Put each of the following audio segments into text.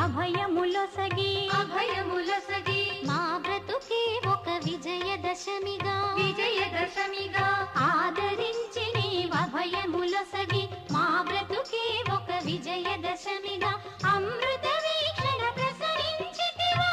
అభయములొసగి అభయములొసగి మా బ్రతుకే ఒక విజయదశమిగా ఆదరించి నీవు అభయములొసగి మా బ్రతుకే ఒక విజయదశమిగా అమృత వీక్షణ ప్రసరించితివా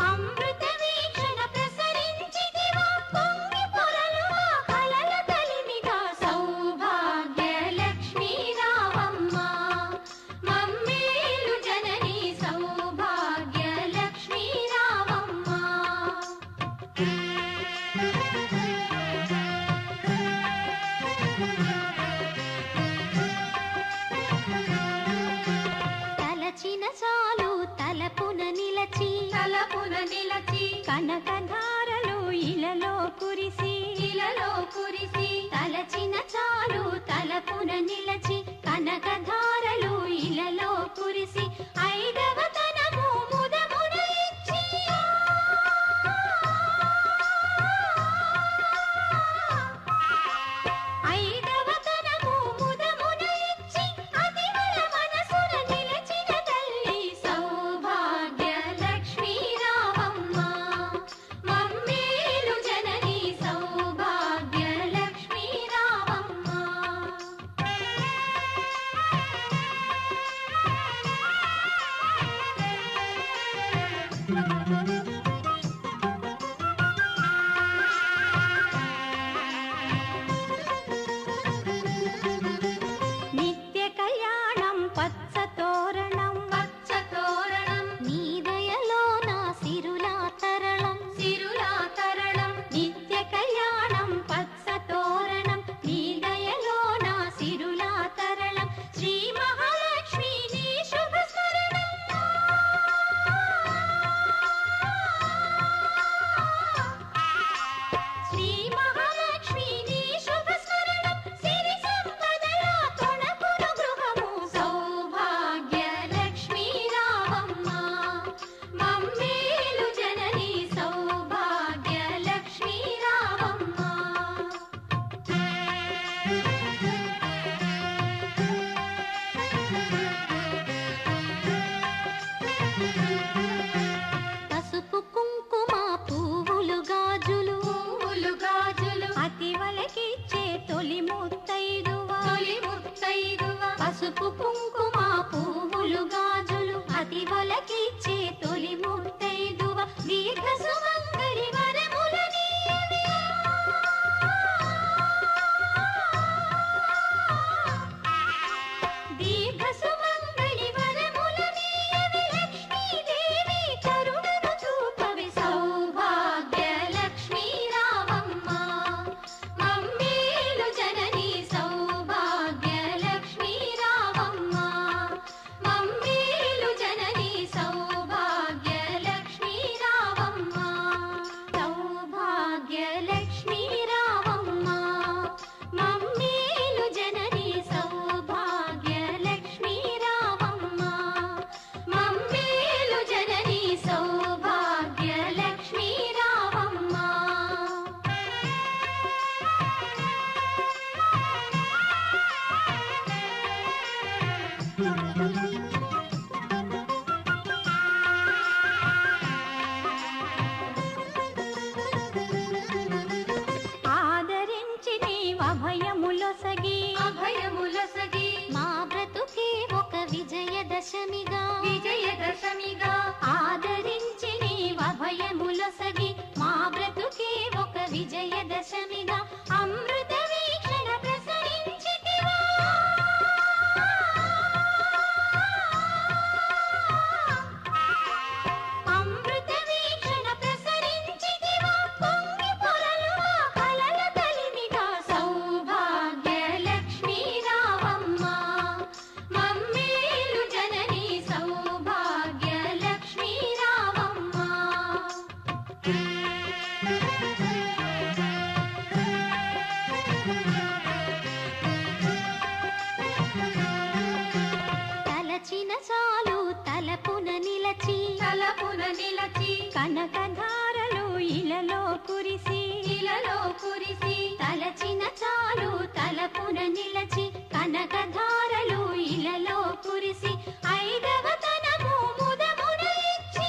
అమృత వీక్షణ ప్రసరించితివా పొంగి పొరలుగా కలల కలిమిగా సౌభాగ్య లక్ష్మీ రావమ్మ మమ్మేలు జనని సౌభాగ్య లక్ష్మీ రావమ్మ తలచిన చాలు తలపున నిలచి కనకధారలు ఇలలో కురిసి తలచిన చాలు తలపున నిలచి కనకధారలు ఇలలో కురిసి ఐదవ తనము ముదమున ఇచ్చి ఐదవ తనము ముదమున ఇచ్చి అతివల మనసున నిలచిన తల్లి సౌభాగ్య లక్ష్మీ రావమ్మ మమ్మేలు జనని సౌభాగ్య లక్ష్మీ రావమ్మ నిత్య కళ్యాణం పచ్చ తోరణం నీ దయలో నా సిరులా తరళం నిత్య కళ్యాణం పచ్చ తోరణం నీ దయలో నా సిరులా తరళం శ్రీ మహాలక్ష్మి నీ శుభ స్మరణం శ్రీ మహాలక్ష్మి నీ శుభ స్మరణం సిరి సంపదల తొణకును గృహము సౌభాగ్య లక్ష్మీ రావమ్మ మమ్మేలు జనని సౌభాగ్య లక్ష్మీ రావమ్మ పసుపు కుంకుమ పువ్వులు గాజులు అతివలకిచ్చే తొలి ముత్తైదువా పసుపు కుంకుమ పువ్వులు గాజులు అతివలకిచ్చే తొలి ముత్తైదువా దీర్ఘ సుమంగళి వరములనీయవే దీర్ఘ సుమంగళి వరములనీయవే లక్ష్మీదేవి కరుణను చూపవే సౌభాగ్య లక్ష్మీ రావమ్మ మమ్మేలు జనని సౌభాగ్య లక్ష్మీ రావమ్మ మమ్మేలు జనని సౌభాగ్య లక్ష్మీ రావమ్మ సౌభాగ్య లక్ష్మీ రావమ్మ మమ్మేలు జనని సౌభాగ్య లక్ష్మీ రావమ్మ మమ్మేలు జనని సౌభాగ్య లక్ష్మీ రావమ్మ ఆదరించి నీవు అభయములొసగి మా బ్రతుకే ఒక విజయదశమిగా ఆదరించి నీవు అభయములొసగి మా బ్రతుకే ఒక విజయదశమిగా అమృత వీక్షణ ప్రసరించితివా అమృత వీక్షణ ప్రసరించితివా పొంగి పొరలుగా కలల కలిమిగా సౌభాగ్య లక్ష్మీ రావమ్మ మమ్మేలు జనని సౌభాగ్య లక్ష్మీ రావమ్మ కురిసి ఇలలో కురిసి తలచిన చాలు తలపున నిలచి కనకధారలు ఇలలో కురిసి ఐదవతనము ముదమున ఇచ్చి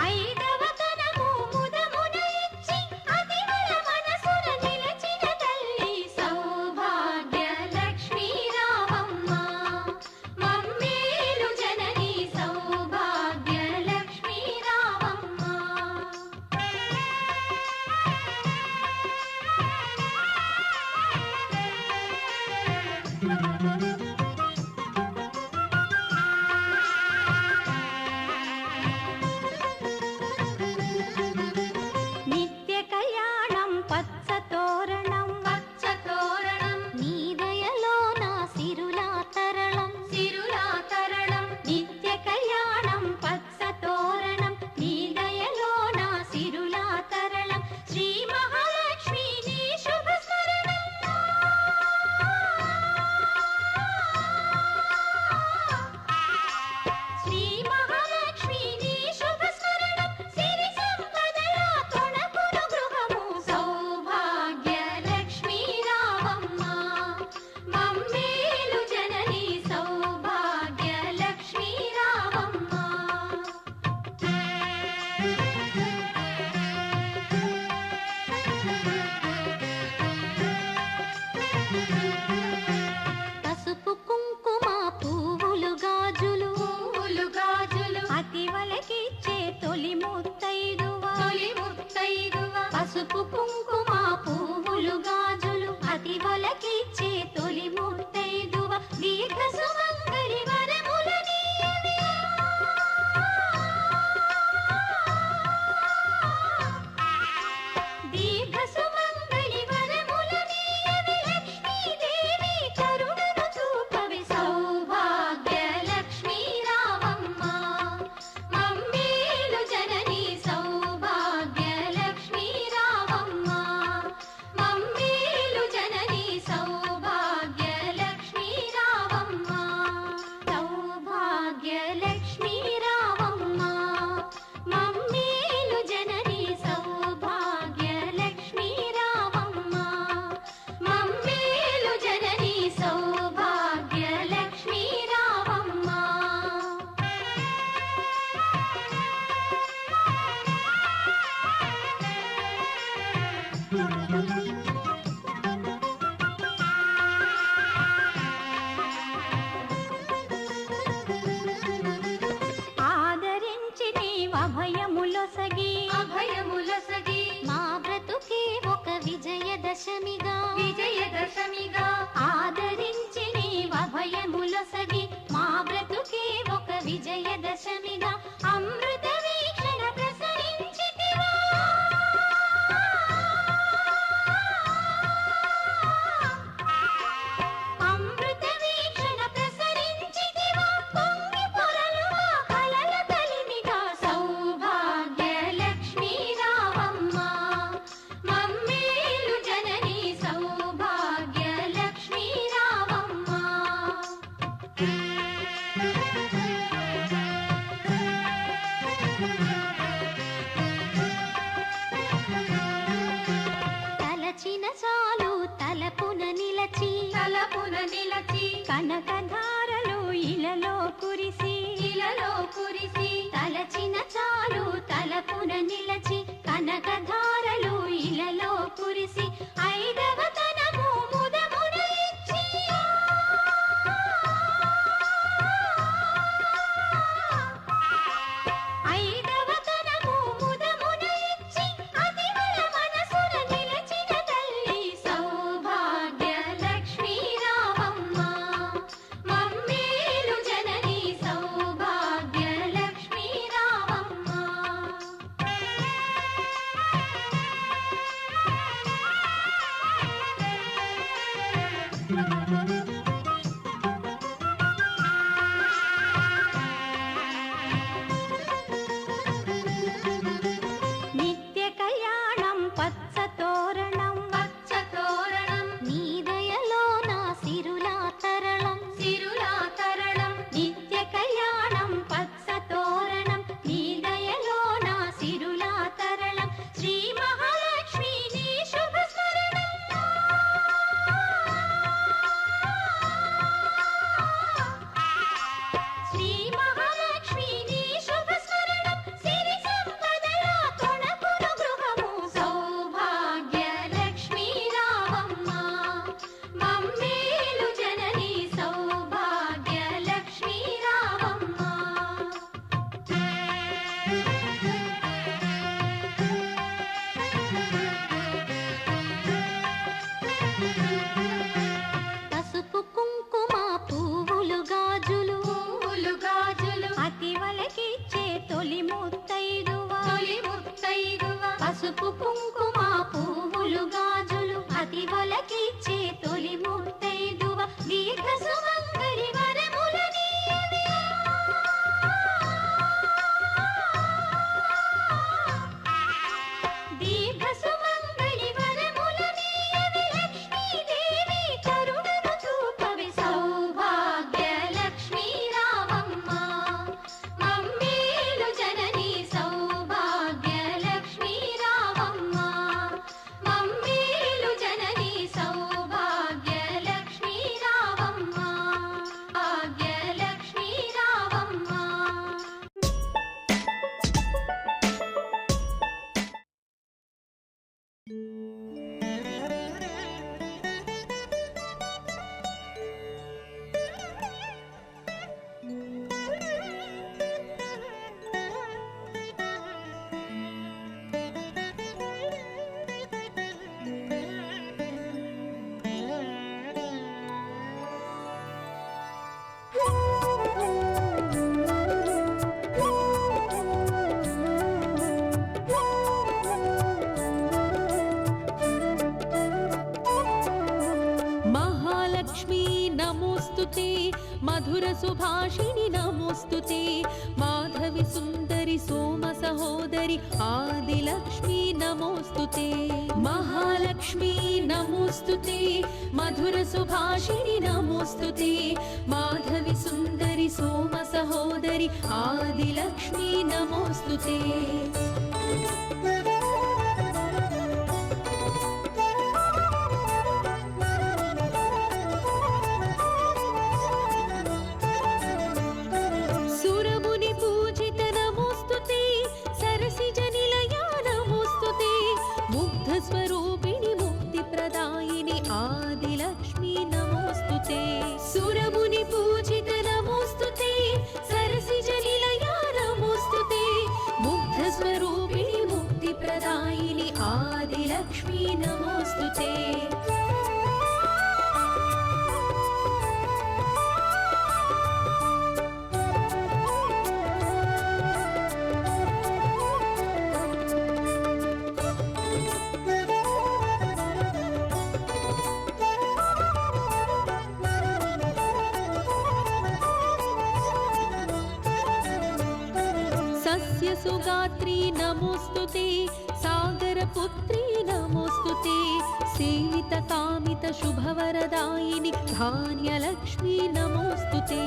ఐదవతనము ముదమున ఇచ్చి అతివల మనసున నిలచిన తల్లి సౌభాగ్య లక్ష్మీ రావమ్మ మమ్మేలు జనని సౌభాగ్య లక్ష్మీ రావమ్మ నిత్య కళ్యాణం పచ్చ తోరణం పచ్చ తోరణం నీ దయలో నా సిరులా తరళం సిరులా తరళం నిత్య కళ్యాణం పచ్చ తోరణం నీ దయలో నా సిరులా తరళం శ్రీ మహాలక్ష్మి నీ శుభ స్మరణం శ్రీ మహాలక్ష్మి నీ శుభ స్మరణం సిరి సంపదల తొణకును గృహము సౌభాగ్య లక్ష్మీ రావమ్మ మమ్మేలు జనని సౌభాగ్య లక్ష్మీ రావమ్మ పసుపు కుంకుమ పువ్వులు గాజులు పువ్వులు గాజులు అతివలకిచ్చే తొలి ముత్తైదువా తొలి ముత్తైదువ పసుపు కుంకుమ పువ్వులు గాజులు అతివలకిచ్చే తొలి ముత్తైదువ దీర్ఘ సుమంగళి వరములనీయవే దీర్ఘ సుమంగళి వరములనీయవే లక్ష్మీదేవి కరుణను చూపవే సౌభాగ్య లక్ష్మీ రావమ్మ మమ్మేలు జనని సౌభాగ్య లక్ష్మీ రావమ్మ మమ్మేలు జనని సౌభాగ్య లక్ష్మీ రావమ్మ సౌభాగ్య లక్ష్మీ రావమ్మ మమ్మేలు జనని సౌభాగ్య లక్ష్మీ రావమ్మ మమ్మేలు జనని సౌభాగ్య లక్ష్మీ రావమ్మ ఆదరించి నీవభయములొసగి అభయములసగి మా బ్రతుకే ఒక విజయదశమిగా విజయదశమిగా ఆదరించి నీవభయములొసగి మా బ్రతుకే ఒక విజయదశమిగా అమృత వీక్షణ ప్రసరించితివా అమృత వీక్షణ ప్రసరించితివా పొంగి పొరలువా కలల కలిమిగా సౌభాగ్య లక్ష్మీ రావమ్మ మమ్మేలు జనని సౌభాగ్య లక్ష్మీ రావమ్మ తలచిన చాలు తలపున నిలచి తలపున నిలచి కనకధారలు ఇలలో కురిసి ఇలలో కురిసి తలచిన చాలు తలపున నిలచి కనకధారలు ఇలలో కురిసి ఐదవతనము ముదమున ఇచ్చి ఐదవతనము ముదమున ఇచ్చి అతివల మనసున నిలచిన తల్లి సౌభాగ్య లక్ష్మీ రావమ్మ మమ్మేలు జనని సౌభాగ్య లక్ష్మీ రావమ్మ పలకిచ్చే తొలి ముత్తైదువ పసుపు కుంకుమ పువ్వులు గాజులు అతి వలకిచ్చే తొలి ముత్తైదువ దీర్ఘ సుమంగళి వరములనీయవే దీర్ఘ సుమంగళి వరములనీయవే లక్ష్మీదేవి కరుణను చూపవే సౌభాగ్య లక్ష్మీ రావమ్మ మమ్మేలు జనని సౌభాగ్య లక్ష్మీ రావమ్మ మమ్మేలు జనని సౌభాగ్య లక్ష్మీ రావమ్మ భాగ్య లక్ష్మీ రావమ్మ महालक्ष्मी नमोस्तुते मधुर सुभाषिणि नमोस्तुते माधवी सुंदरी सोम सहोदरी आदिलक्ष्मी नमोस्तुते महालक्ष्मी नमोस्तुते मधुर सुभाषिणि नमोस्तुते माधवी सुंदरी सोम सहोदरी आदिलक्ष्मी नमोस्तुते सुरमुनि पूजित नमोस्तुते सरसिज निलया नमोस्तुते मुग्ध स्वरूपिणि मुक्ति प्रदायिनि आदिलक्ष्मी नमोस्तुते सुरमुनि पूजित नमोस्तुते सरसिज निलया नमोस्तुते मुग्ध स्वरूपिणि मुक्ति प्रदायिनि आदिलक्ष्मी नमोस्तुते सस्यसुगात्री नमोस्तुते सागरपुत्री नमोस्तुते सेवितकामितशुभवरदायिनि धान्यलक्ष्मी नमोस्तुते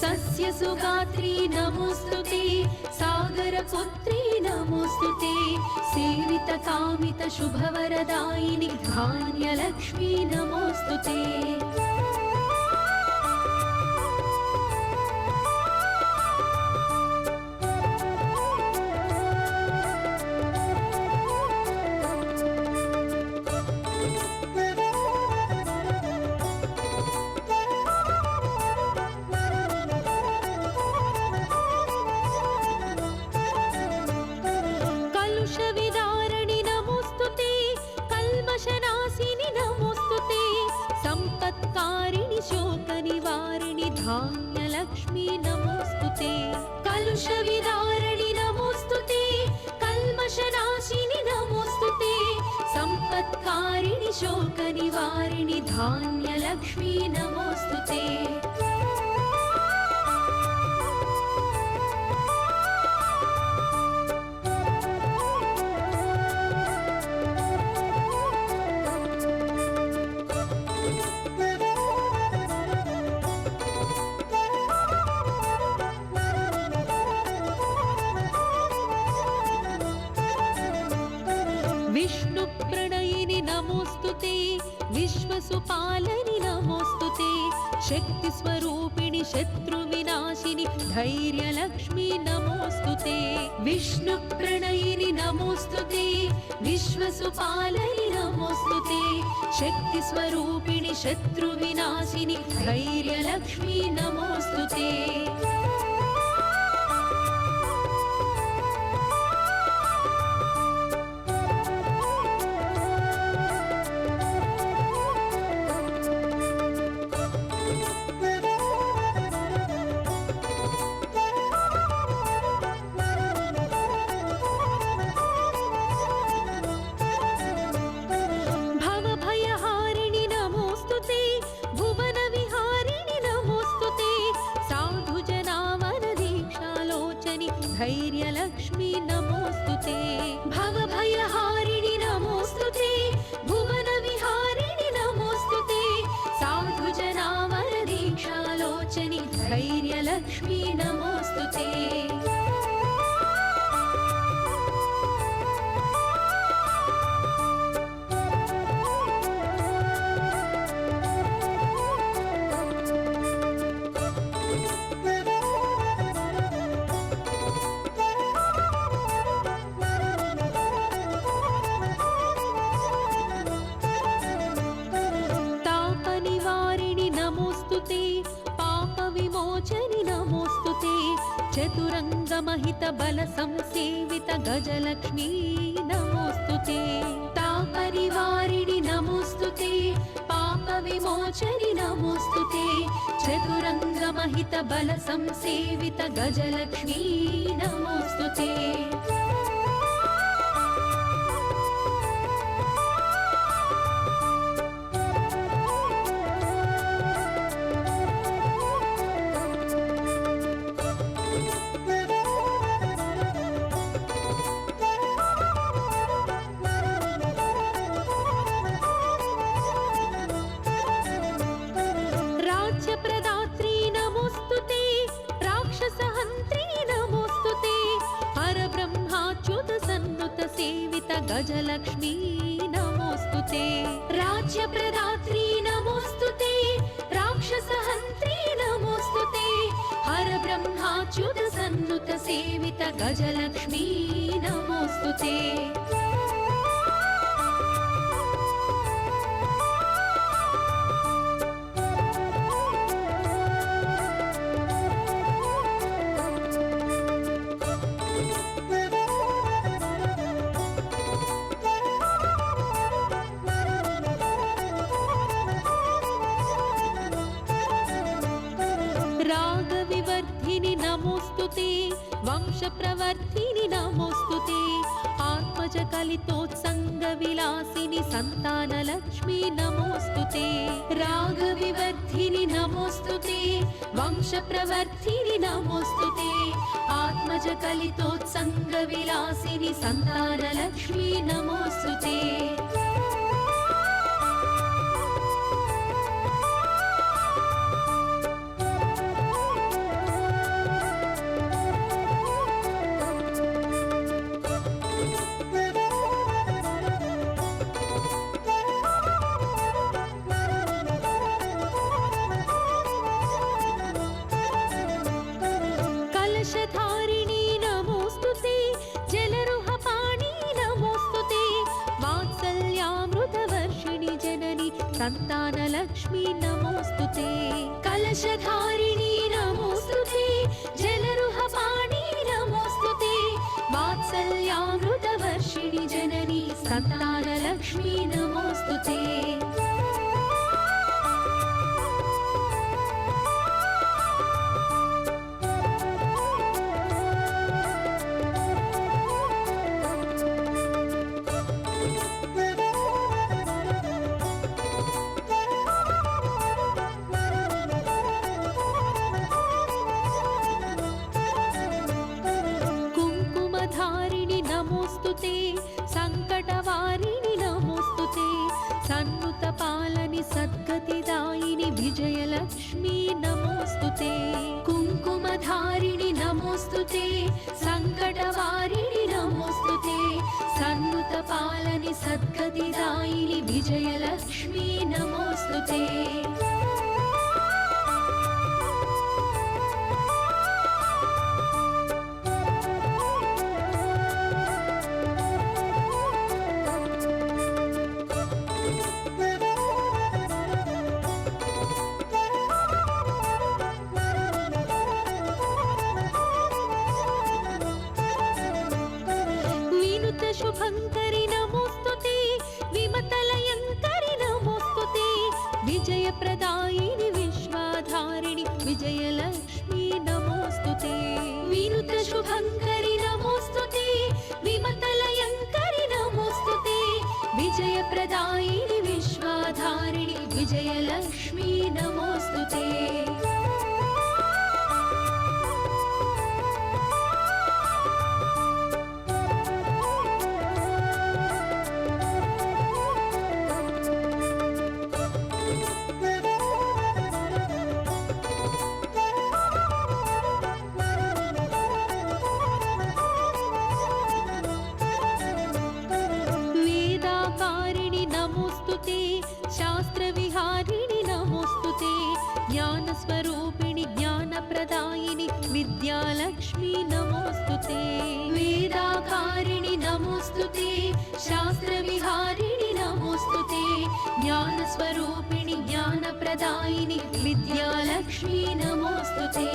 सस्यसुगात्री नमोस्तुते सागरपुत्री नमोस्तुते सेवितकामितशुभवरदायिनि धान्यलक्ष्मी नमोस्तुते कलुषविदारिणि नमोस्तुते कल्मषनाशिनि नमोस्तुते संपत्कारिणि शोकनिवारिणि धान्यलक्ष्मी नमोस्तुते कलुषविदारिणि नमोस्तुते कल्मषनाशिनि नमोस्तुते संपत्कारिणि शोकनिवारिणि धान्यलक्ष्मी नमोस्तुते विष्णुप्रणयिनि नमोस्तुते विश्वसुपालनि नमोस्तुते शक्तिस्वरूपिणि शत्रुविनाशिनि धैर्यलक्ष्मी नमोस्तुते विष्णुप्रणयिनि नमोस्तुते विश्वसुपालनि नमोस्तुते शक्तिस्वरूपिणि शत्रुविनाशिनि धैर्यलक्ष्मी नमोस्तुते धैर्यलक्ष्मी नमोऽस्तुते भवभयहारिणि नमोऽस्तुते भुवनविहारिणि नमोऽस्तुते साधुजनावरदीक्षालोचनि धैर्यलक्ष्मी नमोऽस्तुते चतुरंगमहित बल संसेवित गजलक्ष्मी नमोस्तुते तापरिवारिणि नमोस्तुते पाप विमोचनि नमोस्तुते चतुरंगमहित बल संसेवित गजलक्ष्मी नमोस्तुते गजलक्ष्मी नमोस्तुते राज्यप्रदात्री नमोस्तुते राक्षसहन्त्री नमोस्तुते हर ब्रह्माच्युत सन्नुत सेवित गजलक्ष्मी नमोस्तुते रागविवर्धिनि नमोस्तुते वंशप्रवर्धिनि नमोस्तुते आत्मजकलितोत्सङ्गविलासिनि सन्तानलक्ष्मी नमोस्तुते रागविवर्धिनि नमोस्तुते वंशप्रवर्धिनि नमोस्तुते आत्मजकलितोत्सङ्गविलासिनि सन्तानलक्ष्मी नमोस्तुते कलशधारिणी नमोस्तुते जलरुहपाणि नमोस्तुते वात्सल्यामृतवर्षिणि जननि सन्तानलक्ष्मी नमोस्तुते कलशधारिणी नमोस्तुते जलरुहपाणि नमोस्तुते वात्सल्यामृतवर्षिणि जननि सन्तानलक्ष्मी नमोस्तुते संकटवारिणि नमोस्तुते सन्नुतपालनि सद्गतिदायिनि विजयलक्ष्मी नमोस्तुते कुङ्कुमधारिणि नमोस्तुते संकटवारिणि नमोस्तुते सन्नुतपालनि सद्गतिदायिनि विजयलक्ष्मी नमोस्तुते शुभंकरि नमोस्तुते विमतलयंकरि नमोस्तुते विजयप्रदायिनि विश्वाधारिणि विजयलक्ष्मी नमोस्तुते विनुत शुभंकरि नमोस्तुते विमतलयंकरि नमोस्तुते विजयप्रदायिनि विश्वाधारिणि विजयलक्ष्मी नमोस्तुते विद्यालक्ष्मी नमोस्तुते वेदाकारिणि नमोस्तुते शास्त्रविहारिणि नमोस्तुते ज्ञानस्वरूपिणि ज्ञानप्रदायिनि विद्यालक्ष्मी नमोस्तुते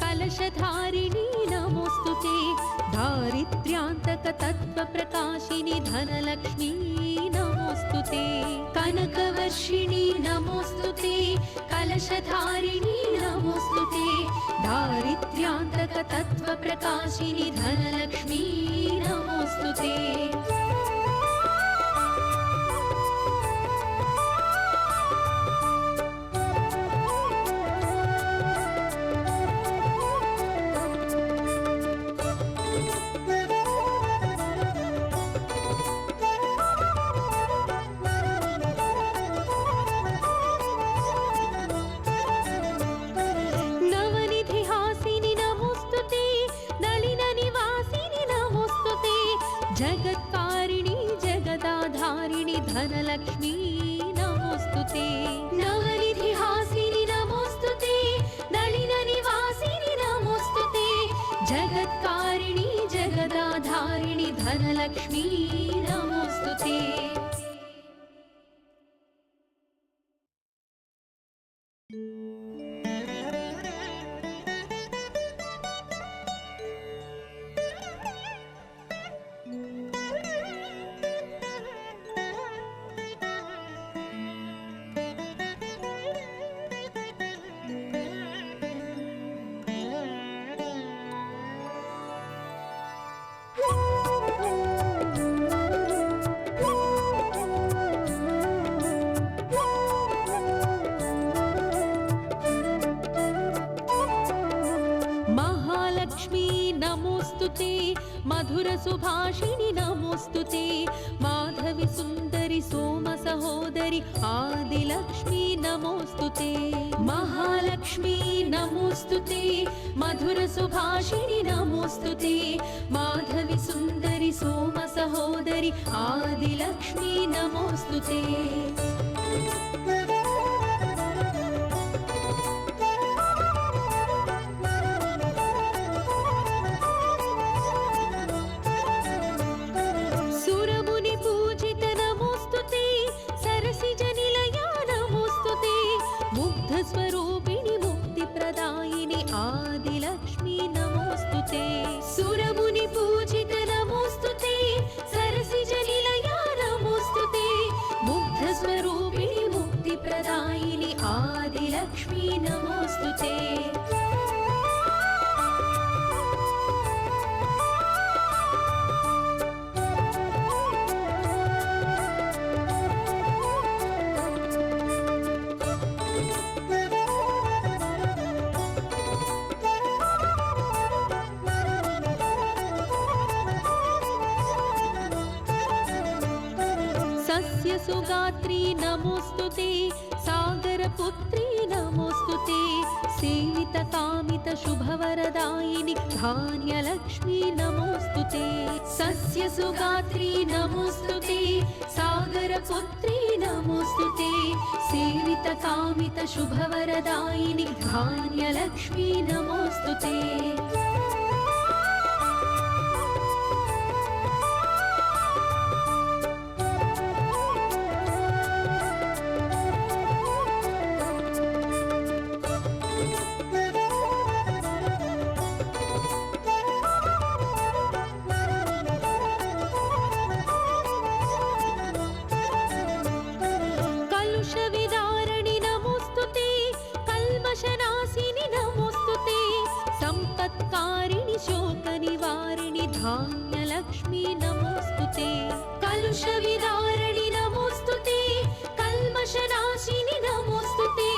कलशधारिणी नमोस्तुते दारिद्र्यान्तकतत्त्वप्रकाशिनि धनलक्ष्मी नमोस्तुते कनकवर्षिणि नमोस्तुते कलशधारिणी नमोस्तुते दारिद्र्यान्तकतत्त्वप्रकाशिनि धनलक्ष्मी नमोस्तुते जगत्कारिणी जगदाधारिणी धनलक्ष्मी नमोस्तुते नवनिधिहासिनि नमोस्तुते नलिननिवासिनि नमोस्तुते जगत्कारिणी जगदाधारिणी धनलक्ष्मी नमोस्तुते मधुरसुभाषिणि नमोस्तुते माधवी सुन्दरि सोम सहोदरि आदिलक्ष्मी नमोस्तुते महालक्ष्मी नमोस्तुते मधुरसुभाषिणि नमोस्तुते माधवी सुन्दरि सोम सहोदरि आदिलक्ष्मी नमोस्तुते स्वरूपिणि मुक्तिप्रदायिनि आदिलक्ष्मी नमोस्तुते सुरमुनि पूजित नमोस्तुते सरसिजनिलया नमोस्तुते मुग्धस्वरूपिणि मुक्तिप्रदायिनि आदिलक्ष्मी नमोस्तुते सुगात्री नमोस्तुते सागरपुत्री नमोस्तुते सेवितकामित शुभवरदायिनि धान्यलक्ष्मी नमोस्तुते सस्यसुगात्री नमोस्तुते सागरपुत्री नमोस्तुते सेवितकामित शुभवरदायिनि धान्यलक्ष्मी नमोस्तुते धान्यलक्ष्मी नमोऽस्तुते कलुषविदारिणि नमोऽस्तुते कल्मषनाशिनि नमोऽस्तुते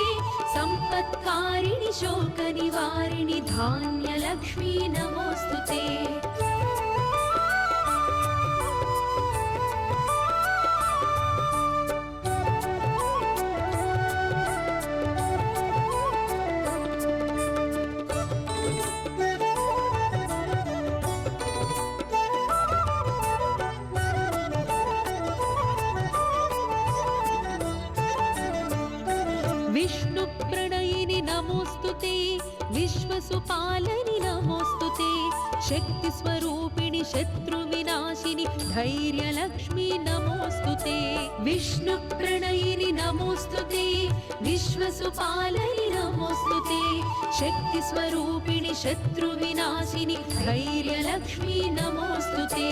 सम्पत्कारिणि शोकनिवारिणि धान्यलक्ष्मी नमोऽस्तुते विष्णुप्रणयिनि नमोऽस्तुते विश्वसुपालनि नमोऽस्तुते शक्तिस्वरूपिणि शत्रुविनाशिनि धैर्यलक्ष्मी नमोऽस्तुते विष्णुप्रणयिनि नमोऽस्तुते विश्वसुपालनि नमोऽस्तुते शक्तिस्वरूपिणि शत्रुविनाशिनि धैर्यलक्ष्मी नमोऽस्तुते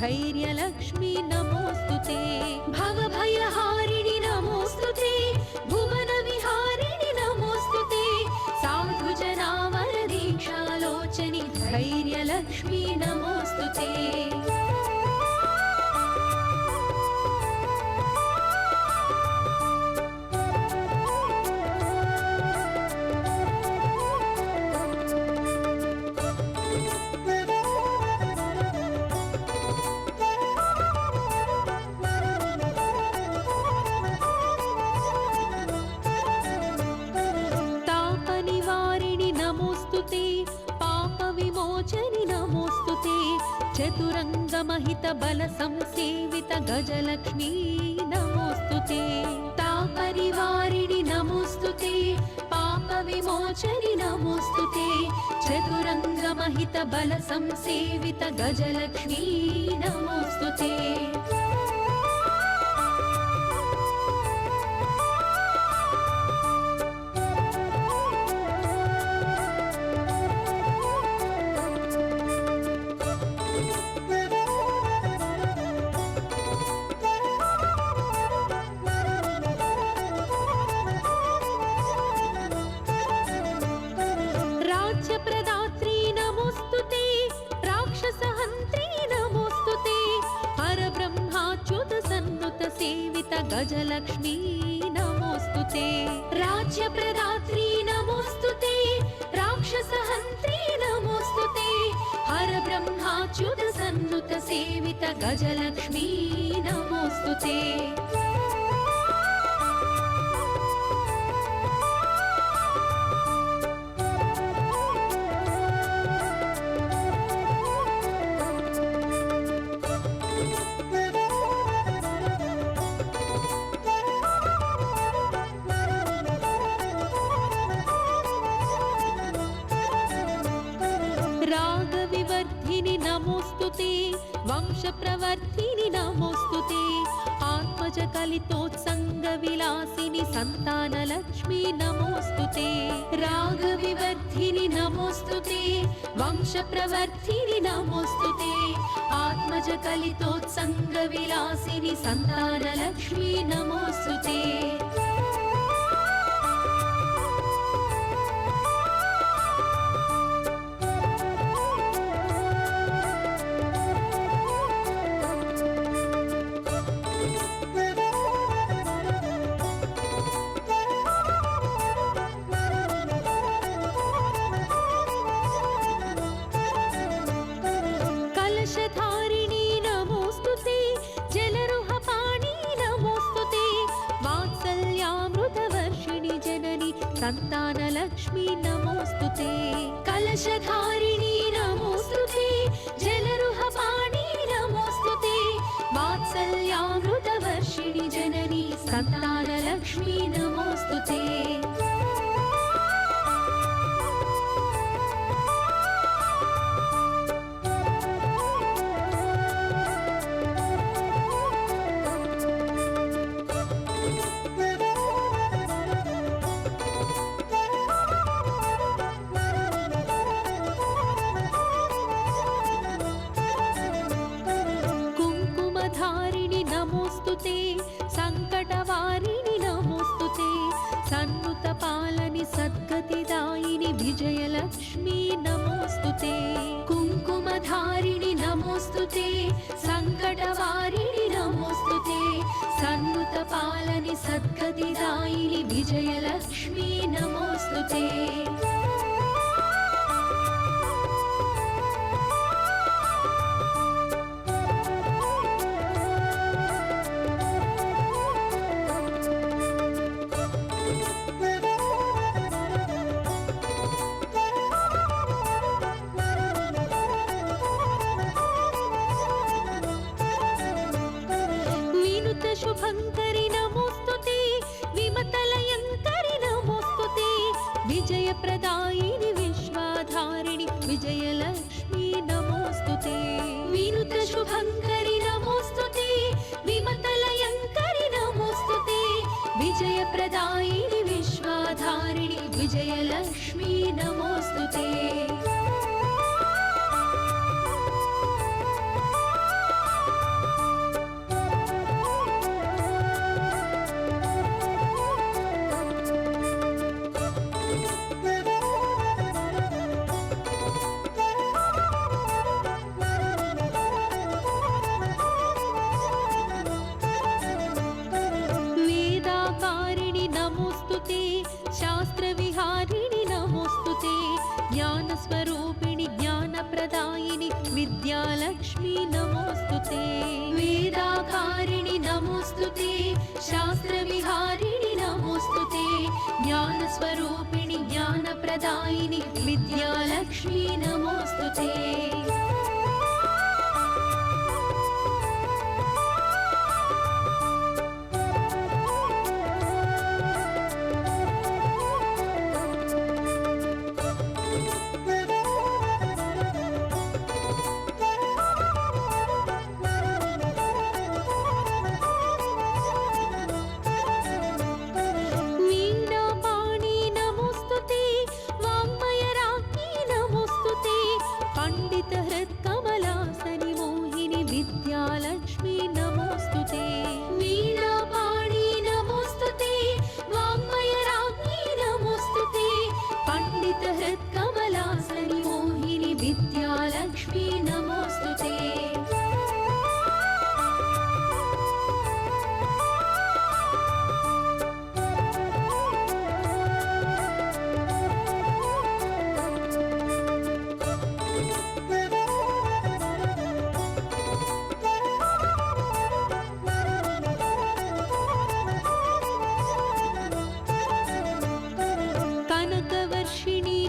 धैर्यलक्ष्मी नमोऽस्तुते भवभयहारिणि नमोऽस्तुते भुवनविहारिणि नमोऽस्तुते साधुजनावरदीक्षालोचनि धैर्यलक्ष्मी नमोऽस्तुते चतुरङ्गमहितबलसंसेवित गजलक्ष्मी नमोऽस्तुते तापनिवारिणि नमोऽस्तुते पापविमोचनि नमोऽस्तुते चतुरङ्गमहितबलसंसेवित गजलक्ष्मी नमोऽस्तुते गजलक्ष्मी नमोऽस्तुते राज्यप्रदात्री नमोऽस्तुते राक्षसहन्त्री नमोऽस्तुते हरब्रह्माच्युत सन्नुत सेवित गजलक्ष्मी नमोऽस्तुते रागविवर्धिनि नमोऽस्तुते वंशप्रवर्धिनि नमोऽस्तुते आत्मजकलितोत्सङ्गविलासिनि सन्तानलक्ष्मी नमोऽस्तुते रागविवर्धिनि नमोऽस्तुते वंशप्रवर्धिनि नमोऽस्तुते आत्मजकलितोत्सङ्गविलासिनि सन्तानलक्ष्मी नमोऽस्तुते कलशधारिणी नमोऽस्तुते जलरुहपाणि नमोऽस्तुते वात्सल्यामृतवर्षिणि जननि सन्तानलक्ष्मी नमोऽस्तुते कलशधारिणी नमोऽस्तुते जलरुहपाणि नमोऽस्तुते वात्सल्यामृतवर्षिणि जननि सन्तानलक्ष्मी नमोऽस्तुते नमोस्तुते सङ्कटवारिणि नमोस्तुते सन्नुतपालनि सद्गतिदायिनि विजयलक्ष्मी नमोस्तुते कुङ्कुमधारिणि नमोस्तुते सङ्कटवारिणि नमोस्तुते सन्नुतपालनि सद्गतिदायिनि विजयलक्ष्मी नमोस्तुते शुभङ्करि नमोस्तुते विमतलयङ्करि नमोस्तुते विजयप्रदायिनि विश्वाधारिणि विजयलक्ष्मी नमोस्तुते विनुतशुभङ्करि नमोस्तुते विमतलयङ्करि नमोस्तुते विजयप्रदायिनि विश्वाधारिणि विजयलक्ष्मी नमोस्तुते शास्त्रविहारिणि नमोस्तुते ज्ञानस्वरूपिणि ज्ञानप्रदायिनि विद्यालक्ष्मी नमोस्तुते वेदाकारिणि नमोस्तुते शास्त्रविहारिणि नमोस्तुते ज्ञानस्वरूपिणि ज्ञानप्रदायिनि विद्यालक्ष्मी नमोस्तुते विद्यालक्ष्मी नमोस्तुते वीणापाणि नमोस्तुते वाङ्मयराज्ञी नमोस्तुते पण्डितहृत्कमलासनि मोहिनि विद्यालक्ष्मी नमोस्तुते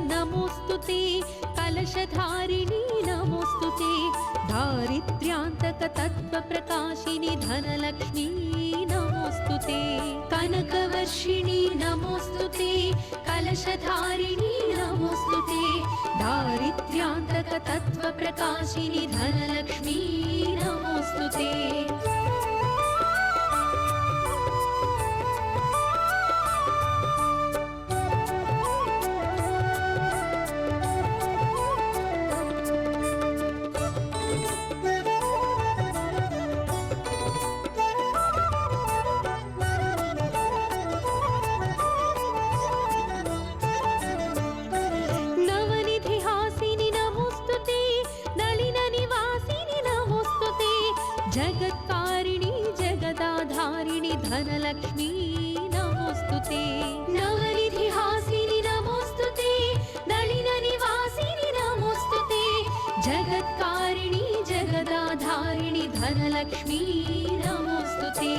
नमोस्तुते कलशधारिणी नमोस्तुते दारिद्र्यान्तकतत्त्वप्रकाशिनि धनलक्ष्मी नमोस्तुते कनकवर्षिणि नमोस्तुते कलशधारिणी नमोस्तुते दारिद्र्यान्तकतत्त्वप्रकाशिनि धनलक्ष्मी नमोस्तुते जगत्कारिणी जगदाधारिणी धनलक्ष्मी नमोस्तुते नवनिधिहासिनि नमोस्तुते नलिननिवासिनि नमोस्तुते जगत्कारिणी जगदाधारिणी धनलक्ष्मी नमोस्तुते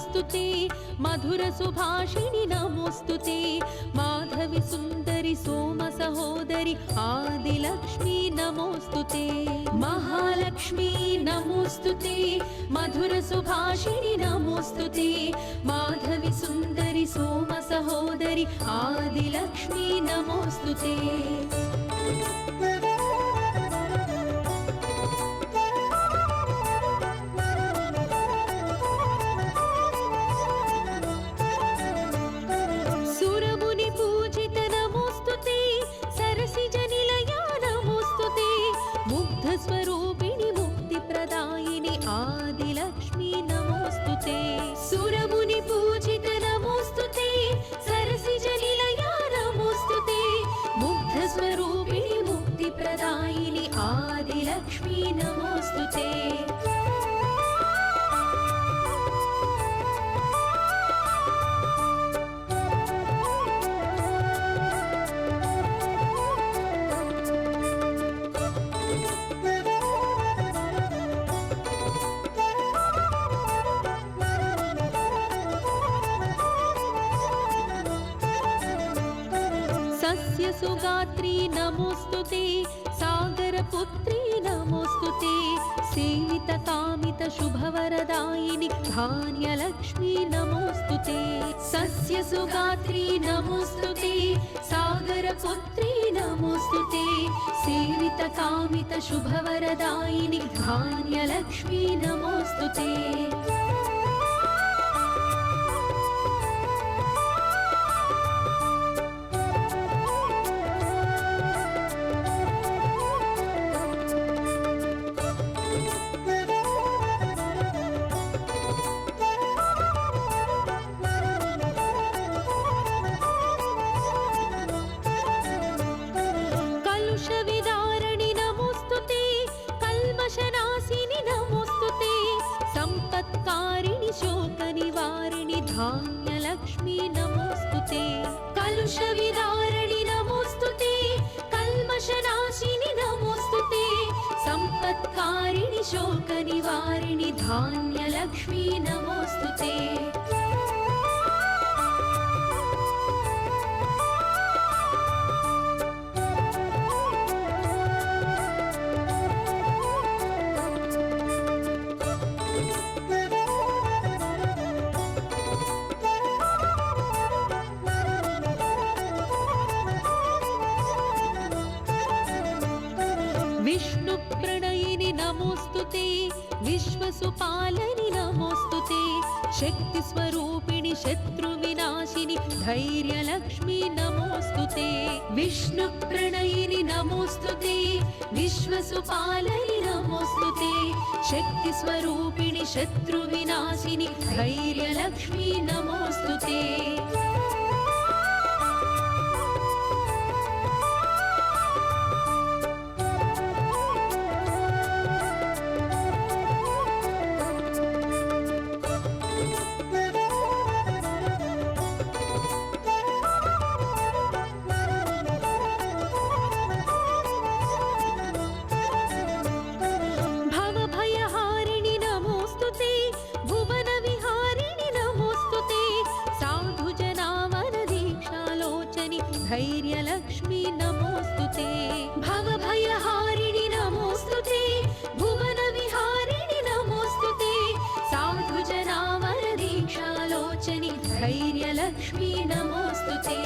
नमोस्तुते मधुर सुभाषिणि नमोस्तुते माधवी सुन्दरि सोम सहोदरि आदिलक्ष्मी नमोस्तुते महालक्ष्मी नमोस्तुते मधुर सुभाषिणि नमोस्तुते माधवी सुन्दरि सोम सहोदरि आदिलक्ष्मी नमोस्तुते स्वरूपिणि मुक्तिप्रदायिनि आदिलक्ष्मी नमोस्तुते सुरमुनि पूजित नमोस्तुते सरसिजनिलया नमोस्तुते मुग्धस्वरूपिणि मुक्तिप्रदायिनि आदिलक्ष्मी नमोस्तुते सुगात्री नमोस्तुते सागरपुत्री नमोस्तुते सेवितकामित शुभवरदायिनि धान्यलक्ष्मी नमोस्तुते सस्य सुगात्री नमोस्तुते सागरपुत्री नमोस्तुते सेवितकामित शुभवरदायिनि धान्यलक्ष्मी नमोस्तुते धान्यलक्ष्मी नमोस्तुते कलुषविदारिणि नमोस्तुते कल्मषनाशिनि नमोस्तुते सम्पत्कारिणि शोकनिवारिणि धान्यलक्ष्मी नमोस्तुते विष्णुप्रणयिनि नमोस्तुते विश्वसुपालनि नमोस्तुते शक्तिस्वरूपिणि शत्रुविनाशिनि धैर्यलक्ष्मी नमोस्तुते विष्णुप्रणयिनि नमोस्तुते विश्वसुपालनि नमोस्तुते शक्तिस्वरूपिणि शत्रुविनाशिनि धैर्यलक्ष्मी नमोस्तुते धैर्यलक्ष्मी नमोस्तुते भवभयहारिणि नमोस्तुते भुवनविहारिणि नमोस्तुते साधुजनावरदीक्षालोचनि धैर्यलक्ष्मी नमोस्तुते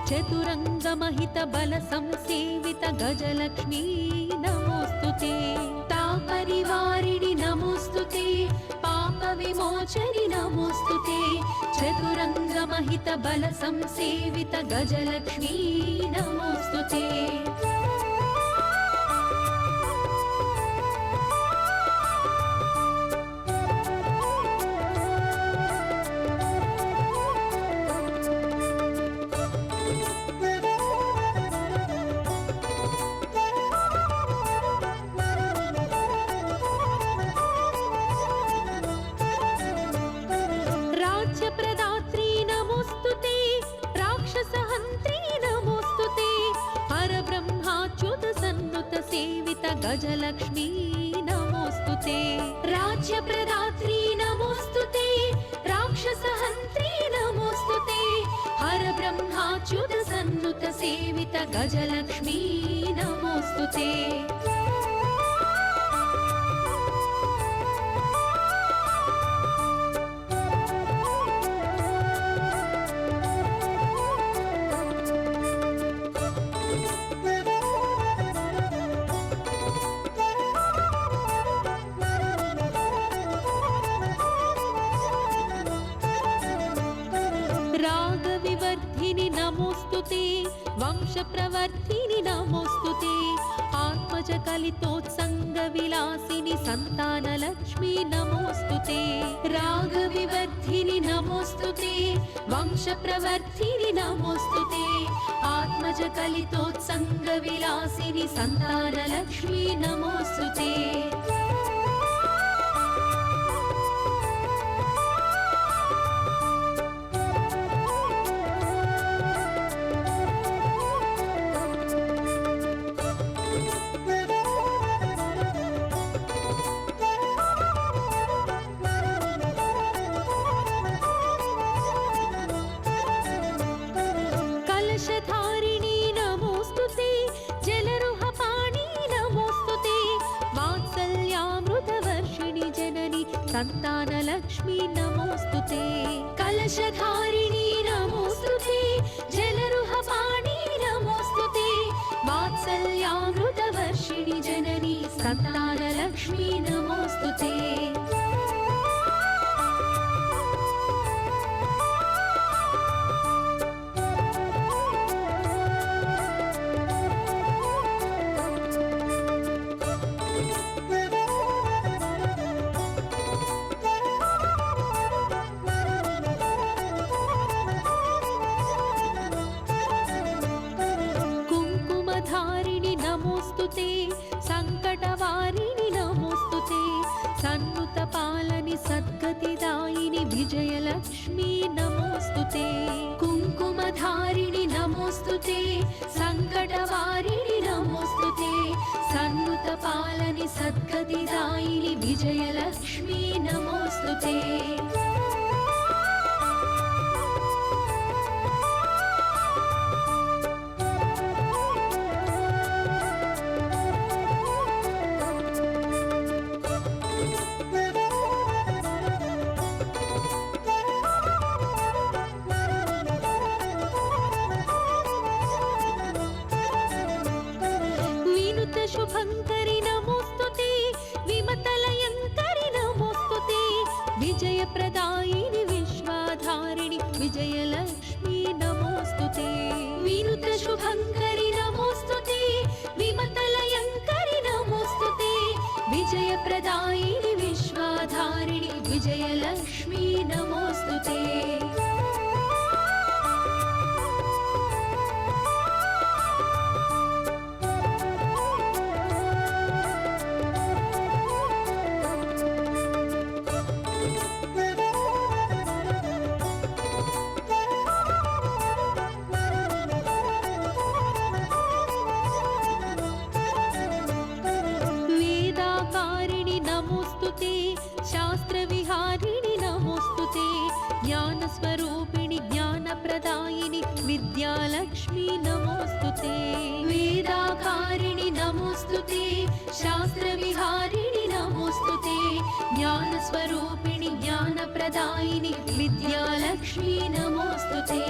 चतुरंगमहित बल संसेवित गजलक्ष्मी नमोस्तुते तापरिवारिणि नमोस्तुते पाप विमोचनि नमोस्तुते चतुरंगमहित बल संसेवित गजलक्ष्मी नमोस्तुते राज्यप्रदात्री नमोस्तुते राक्षसहन्त्री नमोस्तुते परब्रह्माच्युत सन्नुत सेवित गजलक्ष्मी नमोस्तुते राज्यप्रदात्री नमोस्तुते राक्षसहन्त्री नमोस्तुते परब्रह्माच्युत सन्नुत सेवित गजलक्ष्मी नमोस्तुते रागविवर्धिनि नमोस्तुते वंशप्रवर्धिनि नमोस्तुते आत्मजकलितोत्सङ्गविलासिनि सन्तानलक्ष्मी नमोस्तुते रागविवर्धिनि नमोस्तुते वंशप्रवर्धिनि नमोस्तुते आत्मजकलितोत्सङ्गविलासिनि सन्तानलक्ष्मी नमोस्तुते कलशधारिणी नमोस्तुते जलरुहपाणि नमोस्तुते वात्सल्यामृतवर्षिणि जननि सन्तानलक्ष्मी नमोस्तुते कलशधारिणी नमोस्तुते जलरुहपाणि नमोस्तुते वात्सल्यामृतवर्षिणि जननि सन्तानलक्ष्मी नमोस्तुते कुङ्कुमधारिणि नमोस्तुते सङ्कटवारिणि नमोस्तुते सन्नुतपालनि सद्गतिदायिनि विजयलक्ष्मी नमोस्तुते कुङ्कुमधारिणि नमोस्तुते सङ्कटवारिणि नमोस्तुते सन्नुतपालनि सद्गतिदायिनि विजयलक्ष्मी नमोस्तुते शुभङ्करि नमोस्तुते विमतलयङ्करि नमोस्तुते विजयप्रदायिनि विश्वाधारिणि विजयलक्ष्मी नमोस्तुते विनुतशुभङ्करि नमोस्तुते विमतलयङ्करि नमोस्तुते विजयप्रदायिनि विश्वाधारिणि विजयलक्ष्मी नमोस्तुते शास्त्रविहारिणि नमोस्तुते ज्ञानस्वरूपिणि ज्ञानप्रदायिनि विद्यालक्ष्मी नमोस्तुते वेदाकारिणि नमोस्तुते शास्त्रविहारिणि नमोस्तुते ज्ञानस्वरूपिणि ज्ञानप्रदायिनि विद्यालक्ष्मी नमोस्तुते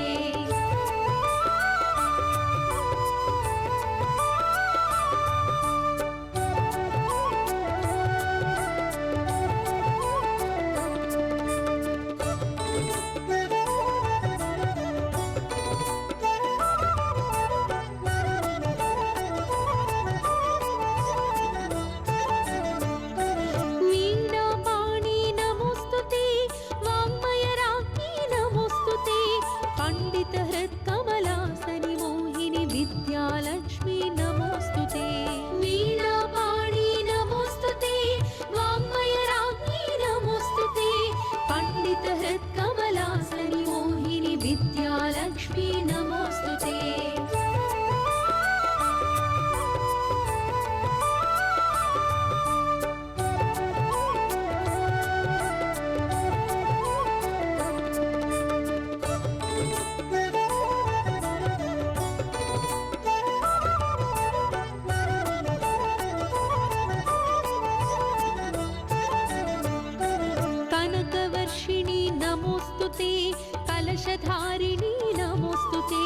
कलशधारिणी नमोस्तुते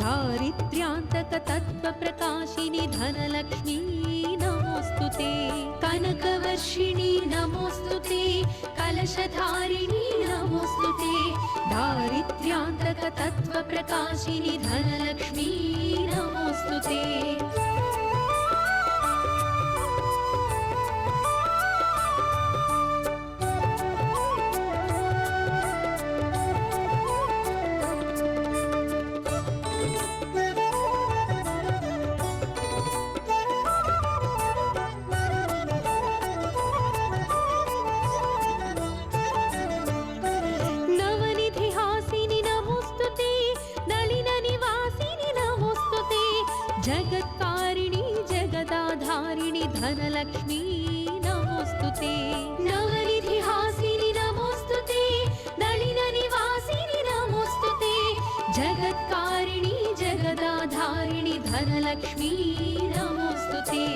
दारिद्र्यान्तकतत्त्वप्रकाशिनि धनलक्ष्मी नमोस्तुते कनकवर्षिणि नमोस्तुते कलशधारिणी नमोस्तुते दारिद्र्यान्तकतत्त्वप्रकाशिनि धनलक्ष्मी नमोस्तुते जगत्कारिणी जगदाधारिणि धनलक्ष्मी नमोस्तुते नवनिधिहासिनि नमोस्तुते नलिननिवासिनि नमोस्तुते जगत्कारिणी जगदाधारिणि धनलक्ष्मी नमोस्तुते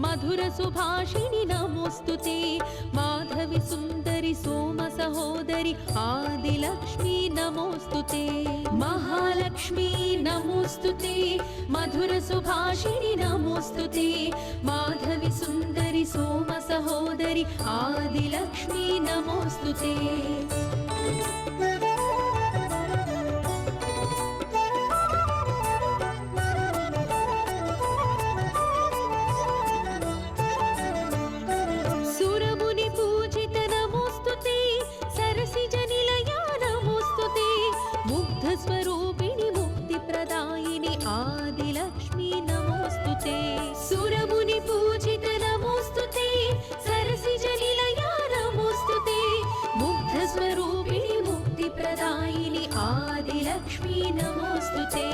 मधुरसुभाषिणि नमोस्तुते माधवी सुन्दरि सोमसहोदरि आदिलक्ष्मी नमोस्तुते महालक्ष्मी नमोस्तुते मधुरसुभाषिणि नमोस्तुते माधवी सुन्दरि सोमसहोदरि आदिलक्ष्मी नमोस्तुते स्वरूपिणि मुक्तिप्रदायिनि आदिलक्ष्मी नमोस्तुते सुरमुनि पूजित नमोस्तुते सरसिजनिलया नमोस्तुते मुग्धस्वरूपिणि मुक्तिप्रदायिनि आदिलक्ष्मी नमोस्तुते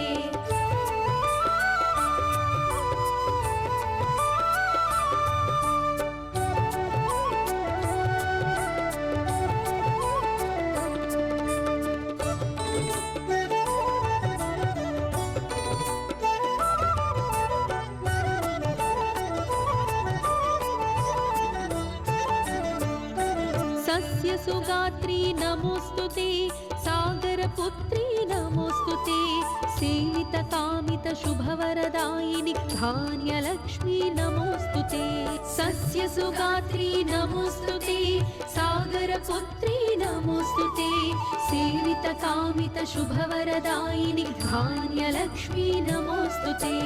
सुगात्री नमोस्तुते सागरपुत्री नमोस्तुते सेवितकामित शुभवरदायिनि धान्यलक्ष्मी नमोस्तुते सस्यसुगात्री नमोस्तुते सागरपुत्री नमोस्तुते सेवितकामित शुभवरदायिनि धान्यलक्ष्मी नमोस्तुते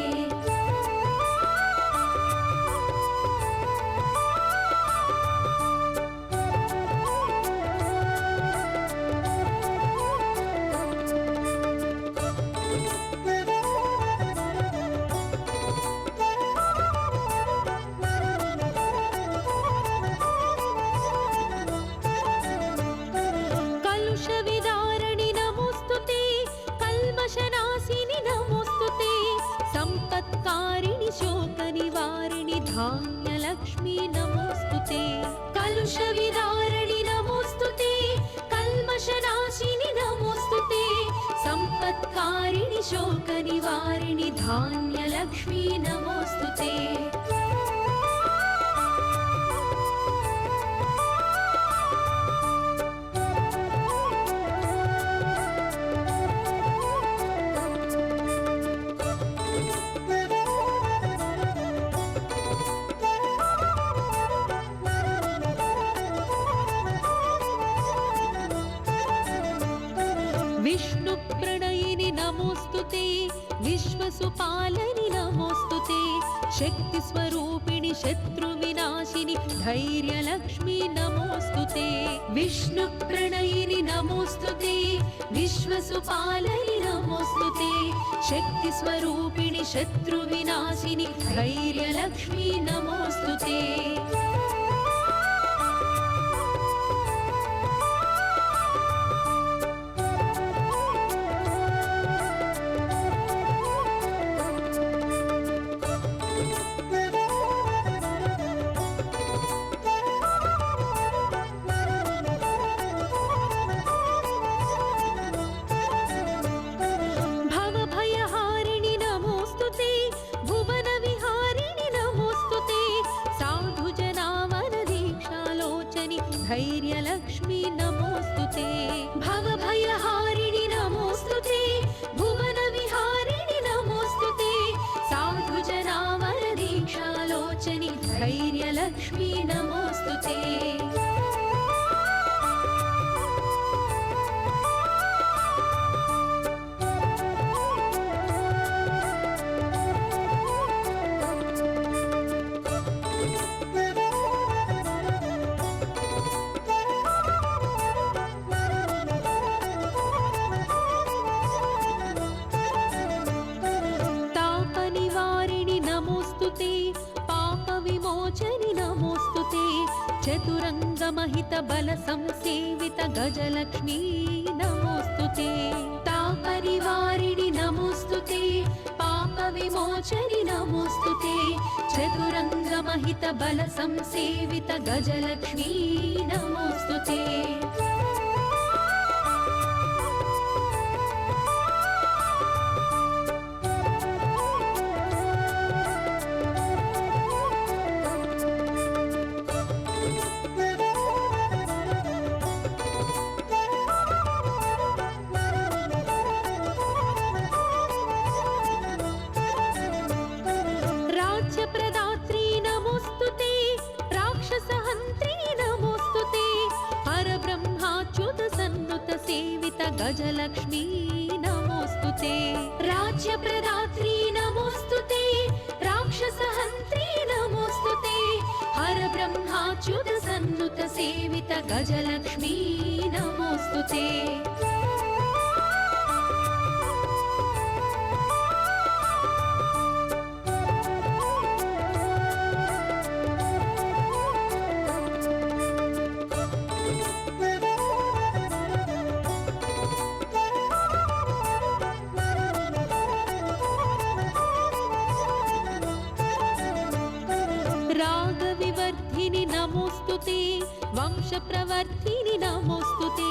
धान्यलक्ष्मी नमोस्तुते कलुषविदारिणि नमोस्तुते कल्मषनाशिनि नमोस्तुते सम्पत्कारिणि शोकनिवारिणि धान्यलक्ष्मी नमोस्तुते विष्णुप्रणयिनि नमोस्तुते विश्व विश्वसुपालनि नमोस्तुते शक्तिस्वरूपिणि शत्रुविनाशिनि धैर्यलक्ष्मी नमोस्तुते विष्णुप्रणयिनि नमोस्तुते विश्वसुपालनि नमोस्तुते शक्तिस्वरूपिणि शत्रुविनाशिनि धैर्यलक्ष्मी नमोस्तुते धैर्यलक्ष्मी नमोस्तुते भवभयहारिणि नमोस्तुते भुवनविहारिणि नमोस्तुते साधुजनावरदीक्षालोचनि धैर्यलक्ष्मी नमोस्तुते चतुरंगमहित बल संसेवित गजलक्ष्मी नमोस्तुते तापरिवारिणि नमोस्तुते पाप विमोचनि नमोस्तुते चतुरंगमहित बल संसेवित गजलक्ष्मी नमोस्तुते गजलक्ष्मी नमोस्तुते राज्यप्रदात्री नमोस्तुते राक्षसहन्त्री नमोस्तुते हर ब्रह्माच्युत सन्नुत सेवित गजलक्ष्मी नमोस्तुते रागविवर्धिनि नमोस्तुते वंशप्रवर्धिनि नमोस्तुते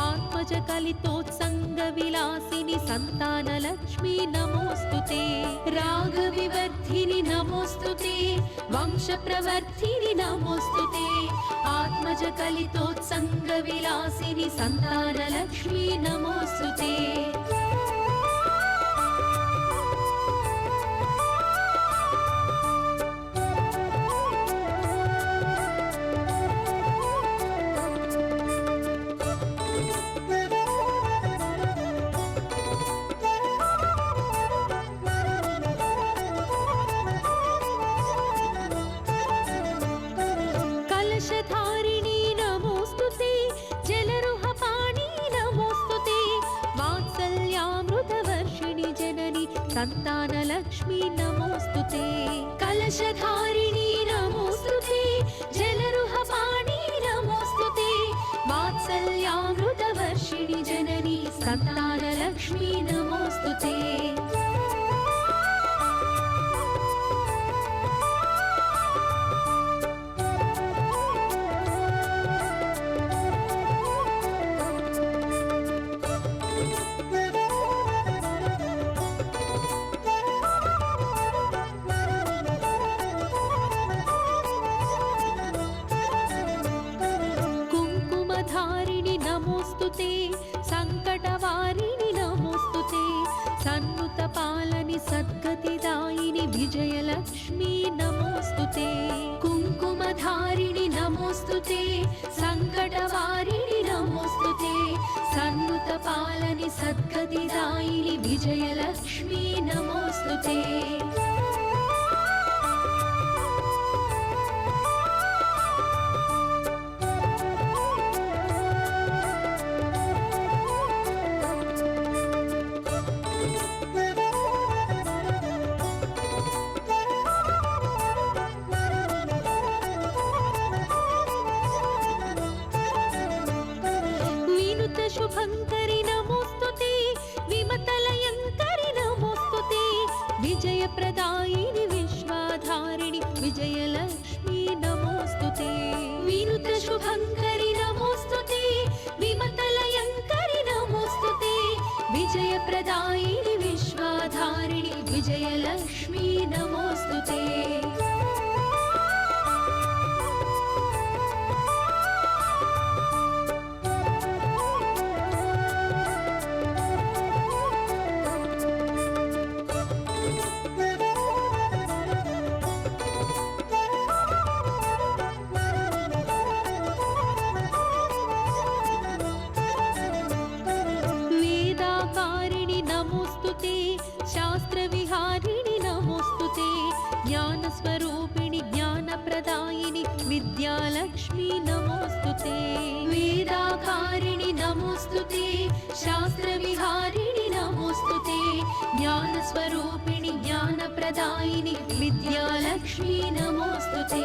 आत्मजकलितोत्सङ्गविलासिनि सन्तानलक्ष्मी नमोस्तुते रागविवर्धिनि नमोस्तुते वंशप्रवर्धिनि नमोस्तुते आत्मजकलितोत्सङ्गविलासिनि सन्तानलक्ष्मी नमोस्तुते कलशधारिणी नमोस्तुते जलरुहपाणि नमोस्तुते वात्सल्यामृतवर्षिणि जननि सन्तानलक्ष्मी नमोस्तुते कलशधारिणी नमोस्तुते जलरुहपाणि नमोस्तुते वात्सल्यामृतवर्षिणि जननि सन्तानलक्ष्मी नमोस्तुते संकटवारिणि नमोस्तुते सन्नुतपालनि सद्गतिदायिनि विजयलक्ष्मी नमोस्तुते कुङ्कुमधारिणि नमोस्तुते संकटवारिणि नमोस्तुते सन्नुतपालनि పాలని సద్గతిదాయిని విజయలక్ష్మీ నమోస్తుతే శుభంకరి నమోస్తుతే విమతలయంకరి నమోస్తుతే విజయప్రదాయిని విశ్వాధారిణి విజయలక్ష్మీ నమోస్తుతే వినుత శుభంకరి నమోస్తుతే విమతలయంకరి నమోస్తుతే విజయప్రదాయిని విశ్వాధారిణి విజయలక్ష్మీ నమోస్తుతే శాస్త్రవిహారిణి నమోస్తుతే జ్ఞానస్వరూపిణి జ్ఞానప్రదాయిని విద్యాలక్ష్మీ నమోస్తుతే వేదాకారిణి నమోస్తుతే శాస్త్రవిహారిణి నమోస్తుతే జ్ఞానస్వరూపిణి జ్ఞానప్రదాయిని విద్యాలక్ష్మీ నమోస్తుతే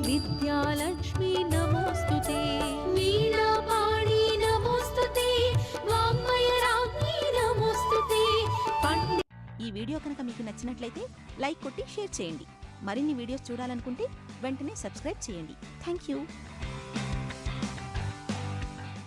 విద్యాలక్ష్మీ నమోస్తుతే వీణాపాణి నమోస్తుతే వాంగ్మయరాజ్ఞి నమోస్తుతే ఈ వీడియో కనుక మీకు నచ్చినట్లయితే లైక్ కొట్టి షేర్ చేయండి. మరిన్ని వీడియోస్ చూడాలనుకుంటే వెంటనే సబ్స్క్రైబ్ చేయండి. Thank you.